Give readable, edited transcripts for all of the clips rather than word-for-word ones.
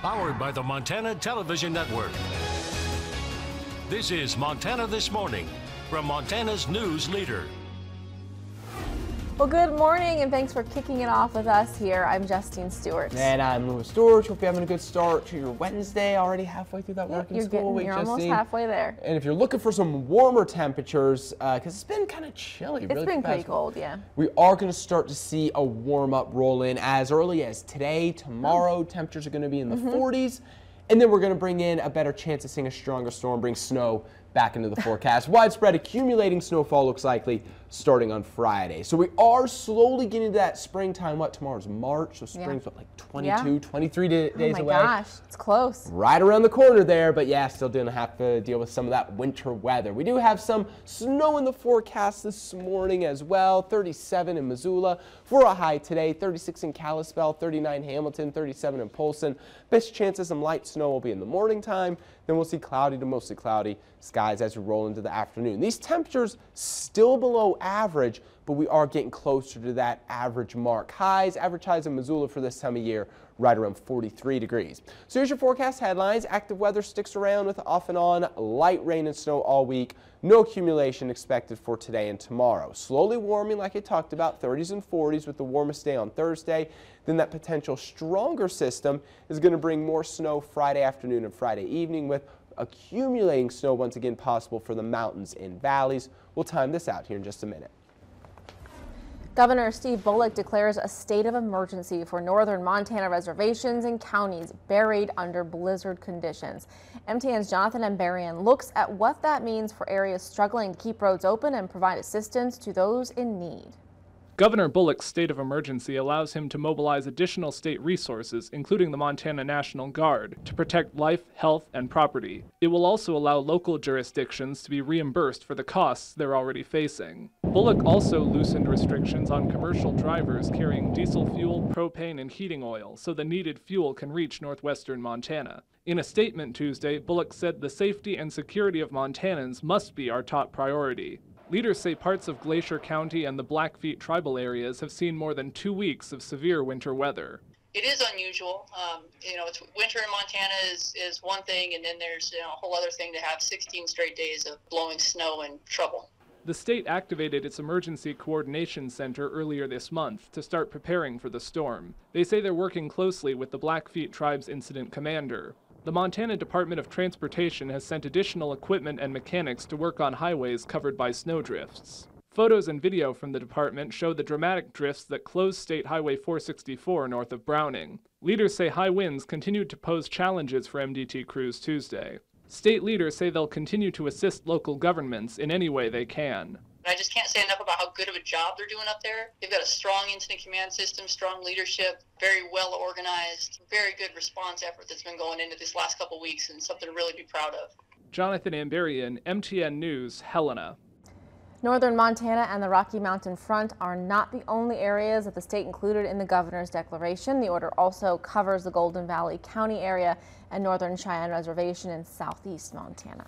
Powered by the Montana Television Network. This is Montana This Morning from Montana's news leader. Well, good morning and thanks for kicking it off with us here. I'm Justine Stewart. And I'm Louis Stewart. Hope you're having a good start to your Wednesday. Already halfway through that working school week. You're almost halfway there. And if you're looking for some warmer temperatures, because it's been kind of chilly. It's been pretty cold, yeah. We are going to start to see a warm up roll in as early as today, tomorrow. Temperatures are going to be in the 40s. And then we're going to bring in a better chance of seeing a stronger storm, bring snow back into the forecast. Widespread accumulating snowfall looks likely starting on Friday. So we are slowly getting to that springtime. What, tomorrow's March, so spring's what, like 22, 23 days away. Oh my gosh, it's close. Right around the corner there, but yeah, still going to have to deal with some of that winter weather. We do have some snow in the forecast this morning as well. 37 in Missoula for a high today, 36 in Kalispell, 39 Hamilton, 37 in Polson. Best chance of some light snow will be in the morning time. Then we'll see cloudy to mostly cloudy skies as we roll into the afternoon. These temperatures still below average, but we are getting closer to that average mark. Average highs in Missoula for this time of year, right around 43 degrees. So here's your forecast headlines. Active weather sticks around with off and on light rain and snow all week. No accumulation expected for today and tomorrow. Slowly warming like I talked about, 30s and 40s with the warmest day on Thursday. Then that potential stronger system is going to bring more snow Friday afternoon and Friday evening with accumulating snow once again possible for the mountains and valleys. We'll time this out here in just a minute. Governor Steve Bullock declares a state of emergency for northern Montana reservations and counties buried under blizzard conditions. MTN's Jonathan Ambarian looks at what that means for areas struggling to keep roads open and provide assistance to those in need. Governor Bullock's state of emergency allows him to mobilize additional state resources, including the Montana National Guard, to protect life, health, and property. It will also allow local jurisdictions to be reimbursed for the costs they're already facing. Bullock also loosened restrictions on commercial drivers carrying diesel fuel, propane, and heating oil, so the needed fuel can reach northwestern Montana. In a statement Tuesday, Bullock said the safety and security of Montanans must be our top priority. Leaders say parts of Glacier County and the Blackfeet tribal areas have seen more than 2 weeks of severe winter weather. It is unusual. It's winter in Montana is one thing, and then there's a whole other thing to have 16 straight days of blowing snow and trouble. The state activated its Emergency Coordination Center earlier this month to start preparing for the storm. They say they're working closely with the Blackfeet tribe's incident commander. The Montana Department of Transportation has sent additional equipment and mechanics to work on highways covered by snowdrifts. Photos and video from the department show the dramatic drifts that close State Highway 464 north of Browning. Leaders say high winds continued to pose challenges for MDT crews Tuesday. State leaders say they'll continue to assist local governments in any way they can. I just can't say enough about how good of a job they're doing up there. They've got a strong incident command system, strong leadership, very well organized, very good response effort that's been going into this last couple weeks, and something to really be proud of. Jonathan Ambarian, MTN News, Helena. Northern Montana and the Rocky Mountain Front are not the only areas that the state included in the governor's declaration. The order also covers the Golden Valley County area and Northern Cheyenne Reservation in southeast Montana.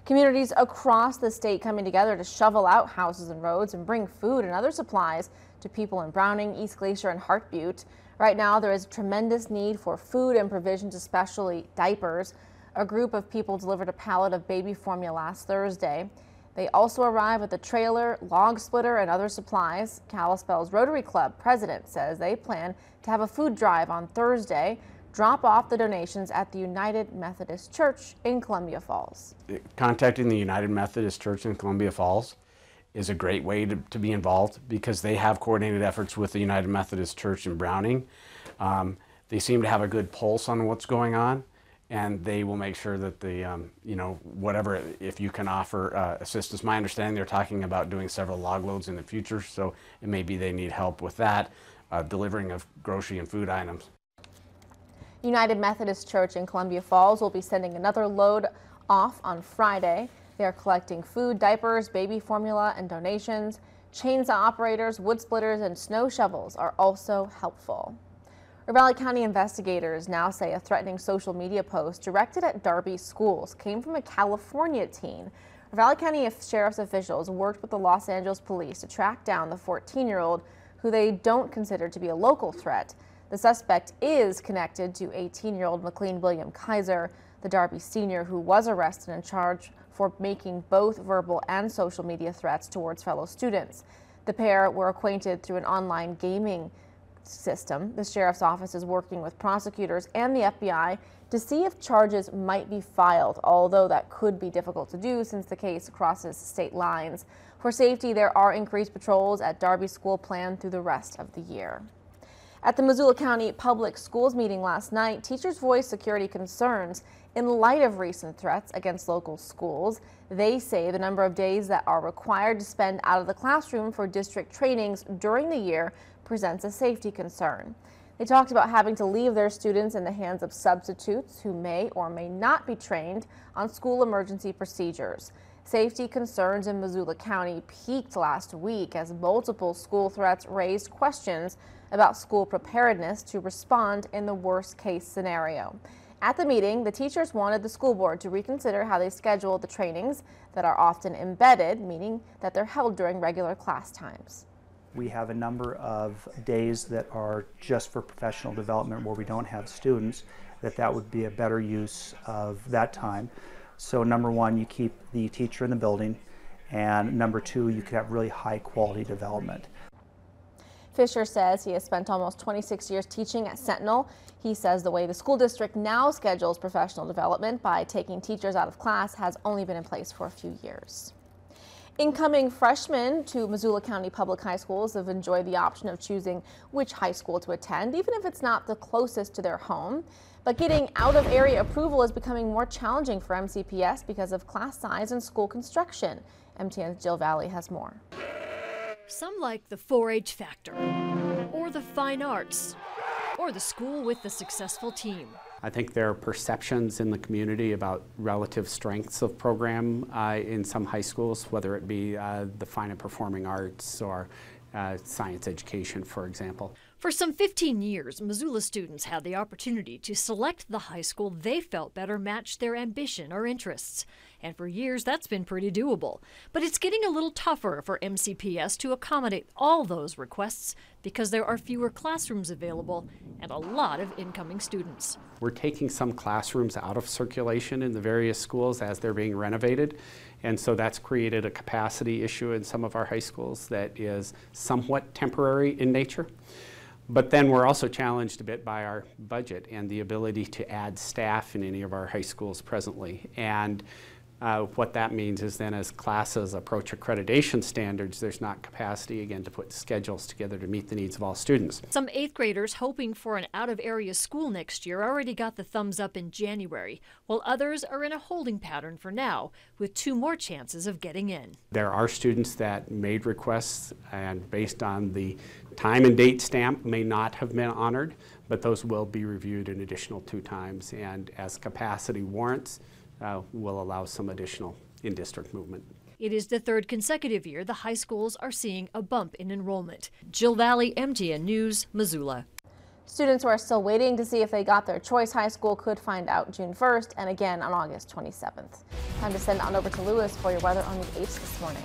Communities across the state coming together to shovel out houses and roads and bring food and other supplies to people in Browning, East Glacier, and Hart Butte. Right now, there is a tremendous need for food and provisions, especially diapers. A group of people delivered a pallet of baby formula last Thursday. They also arrived with a trailer, log splitter, and other supplies. Kalispell's Rotary Club president says they plan to have a food drive on Thursday. Drop off the donations at the United Methodist Church in Columbia Falls. Contacting the United Methodist Church in Columbia Falls is a great way to be involved because they have coordinated efforts with the United Methodist Church in Browning. They seem to have a good pulse on what's going on, and they will make sure that whatever, if you can offer assistance. My understanding, they're talking about doing several log loads in the future, so it may be they need help with that, delivering of grocery and food items. United Methodist Church in Columbia Falls will be sending another load off on Friday. They are collecting food, diapers, baby formula, and donations. Chainsaw operators, wood splitters, and snow shovels are also helpful. Ravalli County investigators now say a threatening social media post directed at Darby schools came from a California teen. Ravalli County Sheriff's officials worked with the Los Angeles police to track down the 14-year-old, who they don't consider to be a local threat. The suspect is connected to 18-year-old McLean William Kaiser, the Darby senior who was arrested and charged for making both verbal and social media threats towards fellow students. The pair were acquainted through an online gaming system. The sheriff's office is working with prosecutors and the FBI to see if charges might be filed, although that could be difficult to do since the case crosses state lines. For safety, there are increased patrols at Darby School planned through the rest of the year. At the Missoula County Public Schools meeting last night, teachers voiced security concerns in light of recent threats against local schools. They say the number of days that are required to spend out of the classroom for district trainings during the year presents a safety concern. They talked about having to leave their students in the hands of substitutes who may or may not be trained on school emergency procedures. Safety concerns in Missoula County peaked last week as multiple school threats raised questions about school preparedness to respond in the worst-case scenario. At the meeting, the teachers wanted the school board to reconsider how they schedule the trainings that are often embedded, meaning that they're held during regular class times. We have a number of days that are just for professional development where we don't have students, that would be a better use of that time. So number one, you keep the teacher in the building, and number two, you could have really high quality development. Fisher says he has spent almost 26 years teaching at Sentinel. He says the way the school district now schedules professional development by taking teachers out of class has only been in place for a few years. Incoming freshmen to Missoula County Public High Schools have enjoyed the option of choosing which high school to attend, even if it's not the closest to their home. But getting out-of-area approval is becoming more challenging for MCPS because of class size and school construction. MTN's Jill Valley has more. Some like the 4-H factor, or the fine arts, or the school with the successful team. I think there are perceptions in the community about relative strengths of program in some high schools, whether it be the fine and performing arts or science education, for example. For some 15 years, Missoula students had the opportunity to select the high school they felt better matched their ambition or interests. And for years, that's been pretty doable. But it's getting a little tougher for MCPS to accommodate all those requests because there are fewer classrooms available and a lot of incoming students. We're taking some classrooms out of circulation in the various schools as they're being renovated. And so that's created a capacity issue in some of our high schools that is somewhat temporary in nature. But then we're also challenged a bit by our budget and the ability to add staff in any of our high schools presently. And what that means is then as classes approach accreditation standards, there's not capacity again to put schedules together to meet the needs of all students. Some 8th graders hoping for an out-of-area school next year already got the thumbs up in January, while others are in a holding pattern for now, with 2 more chances of getting in. There are students that made requests and based on the time and date stamp may not have been honored, but those will be reviewed an additional 2 times, and as capacity warrants, will allow some additional in-district movement. It is the 3rd consecutive year the high schools are seeing a bump in enrollment. Jill Valley, MTN News, Missoula. Students who are still waiting to see if they got their choice high school could find out June 1st and again on August 27th. Time to send on over to Lewis for your weather on the 8th this morning.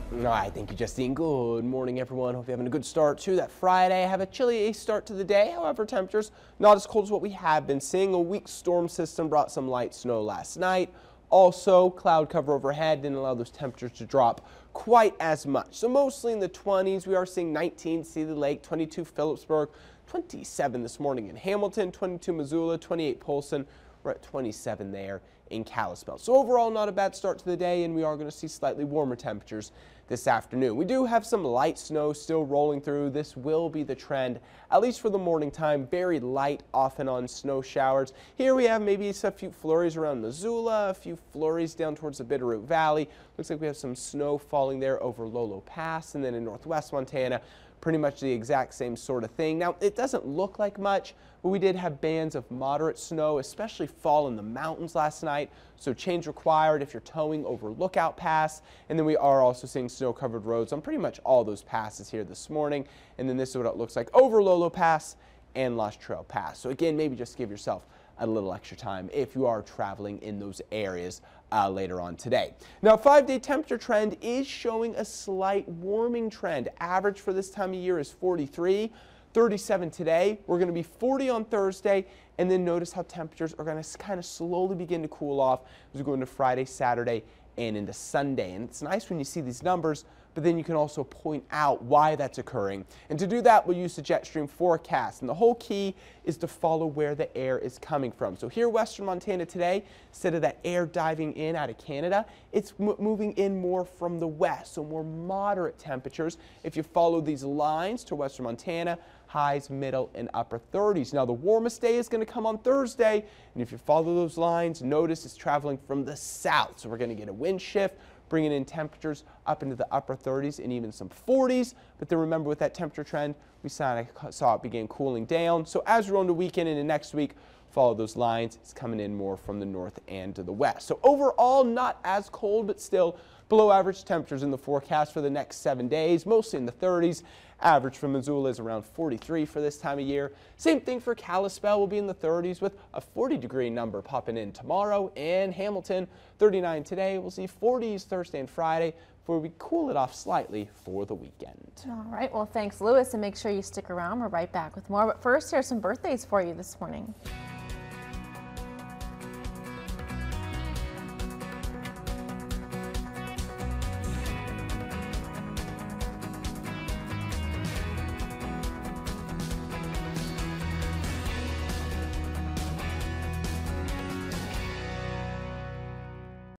All right, thank you, Justine. Good morning, everyone. Hope you're having a good start to that Friday. Have a chilly start to the day. However, temperatures not as cold as what we have been seeing. A weak storm system brought some light snow last night. Also, cloud cover overhead didn't allow those temperatures to drop quite as much. So mostly in the 20s. We are seeing 19 Seeley Lake, 22 Phillipsburg, 27 this morning in Hamilton, 22 Missoula, 28 Polson. We're at 27 there in Kalispell. So overall, not a bad start to the day, and we are going to see slightly warmer temperatures this afternoon. We do have some light snow still rolling through. This will be the trend, at least for the morning time. Very light off and on snow showers. Here we have maybe a few flurries around Missoula, a few flurries down towards the Bitterroot Valley. Looks like we have some snow falling there over Lolo Pass, and then in northwest Montana, pretty much the exact same sort of thing. Now, it doesn't look like much, but we did have bands of moderate snow, especially fall in the mountains last night. So change required if you're towing over Lookout Pass. And then we are also seeing snow-covered roads on pretty much all those passes here this morning. And then this is what it looks like over Lolo Pass and Lost Trail Pass. So again, maybe just give yourself a little extra time if you are traveling in those areas later on today. Now, 5-day temperature trend is showing a slight warming trend. Average for this time of year is 43. 37 today. We're going to be 40 on Thursday, and then notice how temperatures are going to kind of slowly begin to cool off as we go into Friday, Saturday, and into Sunday. And it's nice when you see these numbers, but then you can also point out why that's occurring. And to do that, we'll use the jet stream forecast. And the whole key is to follow where the air is coming from. So here, western Montana today, instead of that air diving in out of Canada, it's moving in more from the west, so more moderate temperatures. If you follow these lines to western Montana, highs, middle, and upper 30s. Now, the warmest day is going to come on Thursday, and if you follow those lines, notice it's traveling from the south. So we're going to get a wind shift, bringing in temperatures up into the upper 30s and even some 40s. But then remember, with that temperature trend, we saw it begin cooling down. So as we're on the weekend into next week, follow those lines. It's coming in more from the north and to the west. So overall, not as cold, but still below average temperatures in the forecast for the next 7 days, mostly in the 30s. Average for Missoula is around 43 for this time of year. Same thing for Kalispell, will be in the 30s with a 40-degree number popping in tomorrow. And Hamilton, 39 today. We'll see 40s Thursday and Friday before we cool it off slightly for the weekend. All right, well, thanks, Lewis, and make sure you stick around. We're right back with more. But first, here's some birthdays for you this morning.